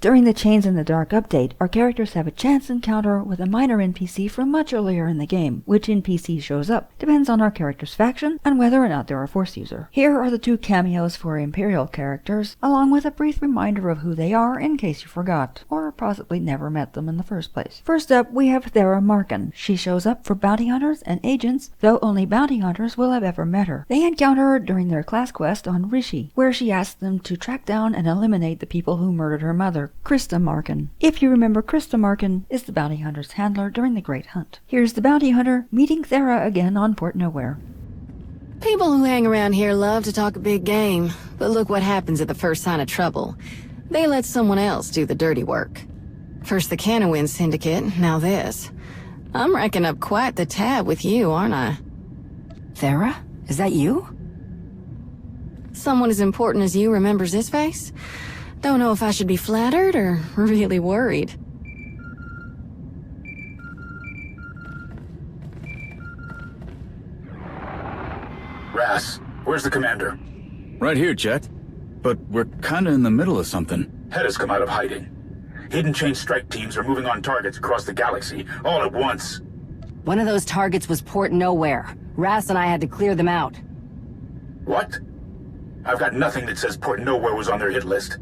During the Chains in the Dark update, our characters have a chance encounter with a minor NPC from much earlier in the game. Which NPC shows up depends on our character's faction and whether or not they're a Force user. Here are the 2 cameos for Imperial characters, along with a brief reminder of who they are in case you forgot, or possibly never met them in the first place. First up, we have Thera Markin. She shows up for bounty hunters and agents, though only bounty hunters will have ever met her. They encounter her during their class quest on Rishi, where she asks them to track down and eliminate the people who murdered her mother, Krista Markin. If you remember, Krista Markin is the bounty hunter's handler during the Great Hunt. Here's the bounty hunter meeting Thera again on Port Nowhere. People who hang around here love to talk a big game, but look what happens at the first sign of trouble. They let someone else do the dirty work. First the Cameos Syndicate, now this. I'm racking up quite the tab with you, aren't I? Thera? Is that you? Someone as important as you remembers this face? Don't know if I should be flattered or really worried. Ras, where's the commander? Right here, Jet. But we're kinda in the middle of something. Head has come out of hiding. Hidden chain strike teams are moving on targets across the galaxy, all at once. One of those targets was Port Nowhere. Ras and I had to clear them out. What? I've got nothing that says Port Nowhere was on their hit list.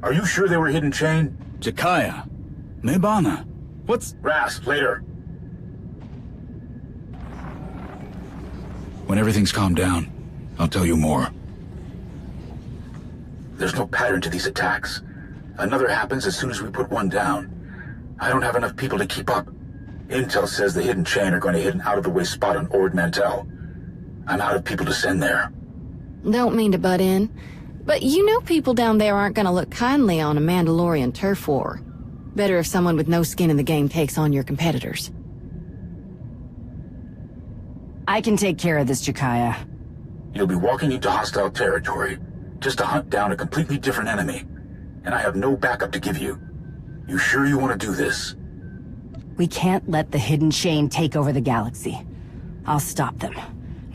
Are you sure they were hidden chain? Jakaya. Mebana. What's... Ras, later. When everything's calmed down, I'll tell you more. There's no pattern to these attacks. Another happens as soon as we put one down. I don't have enough people to keep up. Intel says the hidden chain are going to hit an out-of-the-way spot on Ord Mantell. I'm out of people to send there. Don't mean to butt in, but you know people down there aren't gonna look kindly on a Mandalorian turf war. Better if someone with no skin in the game takes on your competitors. I can take care of this, Jakaya. You'll be walking into hostile territory, just to hunt down a completely different enemy. And I have no backup to give you. You sure you want to do this? We can't let the hidden chain take over the galaxy. I'll stop them,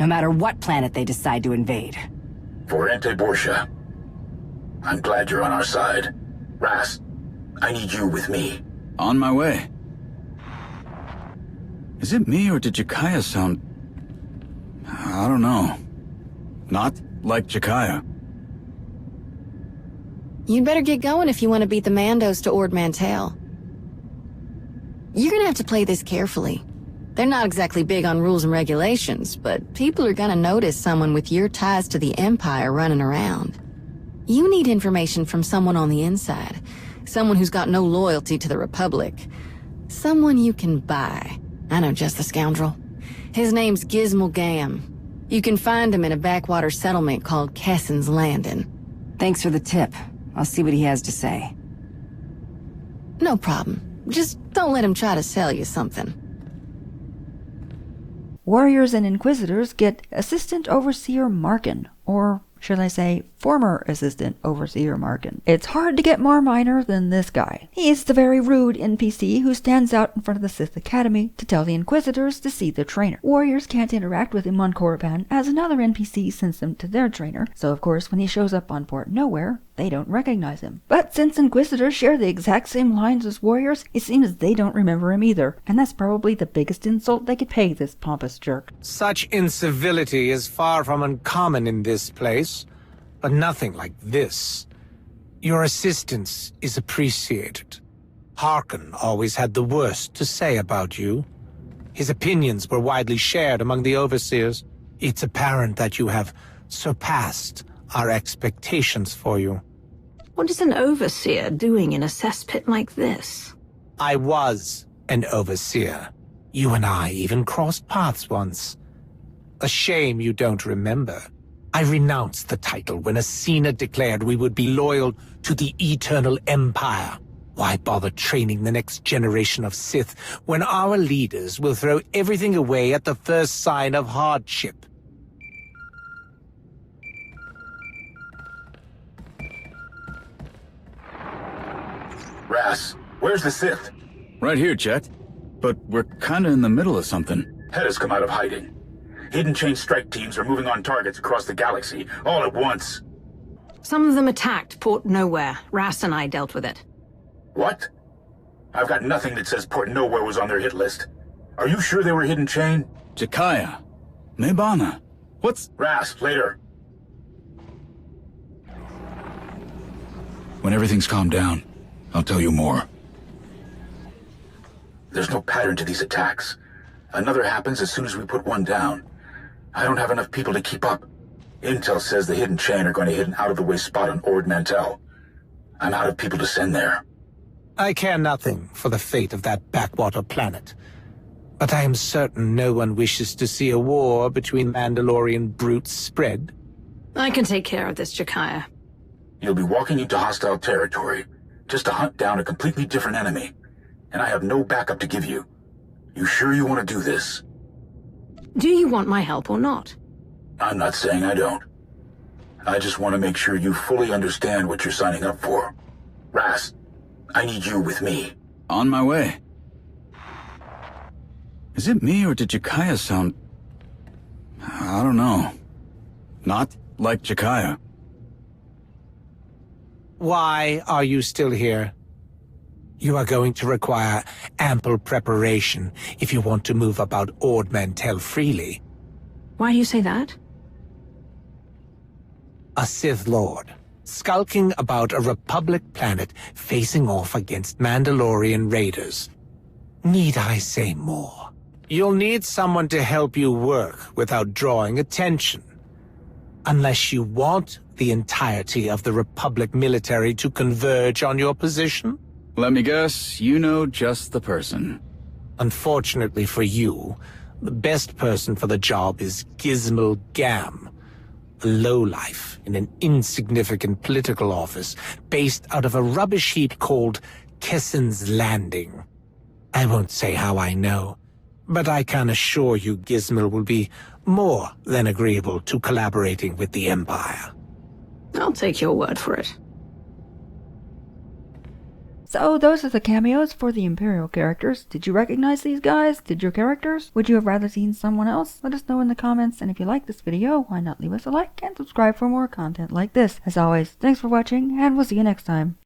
no matter what planet they decide to invade. For Borsha, I'm glad you're on our side. Ras, I need you with me. On my way. Is it me or did Jakaya sound... I don't know. Not like Jakaya. You'd better get going if you want to beat the Mandos to Ord Mantell. You're gonna have to play this carefully. They're not exactly big on rules and regulations, but people are gonna notice someone with your ties to the Empire running around. You need information from someone on the inside. Someone who's got no loyalty to the Republic. Someone you can buy. I know just the scoundrel. His name's Gizmal Gam. You can find him in a backwater settlement called Kessen's Landing. Thanks for the tip. I'll see what he has to say. No problem. Just don't let him try to sell you something. Warriors and Inquisitors get Assistant Overseer Markin, or should I say, former Assistant Overseer Markin. It's hard to get more minor than this guy. He's the very rude NPC who stands out in front of the Sith Academy to tell the Inquisitors to see the trainer. Warriors can't interact with him on Korriban as another NPC sends them to their trainer, so of course when he shows up on Port Nowhere, they don't recognize him. But since Inquisitors share the exact same lines as Warriors, it seems they don't remember him either, and that's probably the biggest insult they could pay this pompous jerk. Such incivility is far from uncommon in this place, but nothing like this. Your assistance is appreciated. Harkon always had the worst to say about you. His opinions were widely shared among the overseers. It's apparent that you have surpassed our expectations for you. What is an overseer doing in a cesspit like this? I was an overseer. You and I even crossed paths once. A shame you don't remember. I renounced the title when Asina declared we would be loyal to the Eternal Empire. Why bother training the next generation of Sith when our leaders will throw everything away at the first sign of hardship? Ras, where's the Sith? Right here, Jet. But we're kinda in the middle of something. Head has come out of hiding. Hidden chain strike teams are moving on targets across the galaxy, all at once. Some of them attacked Port Nowhere. Ras and I dealt with it. What? I've got nothing that says Port Nowhere was on their hit list. Are you sure they were Hidden Chain? Jakaya. Mebana. What's... Rasp, later. When everything's calmed down, I'll tell you more. There's no pattern to these attacks. Another happens as soon as we put one down. I don't have enough people to keep up. Intel says the Hidden Chain are going to hit an out-of-the-way spot on Ord Mantell. I'm out of people to send there. I care nothing for the fate of that backwater planet. But I am certain no one wishes to see a war between Mandalorian brutes spread. I can take care of this, Jakaya. You'll be walking into hostile territory, just to hunt down a completely different enemy. And I have no backup to give you. You sure you want to do this? Do you want my help or not? I'm not saying I don't. I just want to make sure you fully understand what you're signing up for. Ras, I need you with me. On my way. Is it me or did Jakaya sound... I don't know. Not like Jakaya. Why are you still here? You are going to require ample preparation if you want to move about Ord Mantell freely. Why do you say that? A Sith Lord, skulking about a Republic planet facing off against Mandalorian raiders. Need I say more? You'll need someone to help you work without drawing attention. Unless you want the entirety of the Republic military to converge on your position? Let me guess, you know just the person. Unfortunately for you, the best person for the job is Gizmo Gam, a lowlife in an insignificant political office based out of a rubbish heap called Kessen's Landing. I won't say how I know, but I can assure you Gizmo will be more than agreeable to collaborating with the Empire. I'll take your word for it. So those are the cameos for the Imperial characters. Did you recognize these guys? Did your characters? Would you have rather seen someone else? Let us know in the comments, and if you like this video, why not leave us a like and subscribe for more content like this. As always, thanks for watching, and we'll see you next time.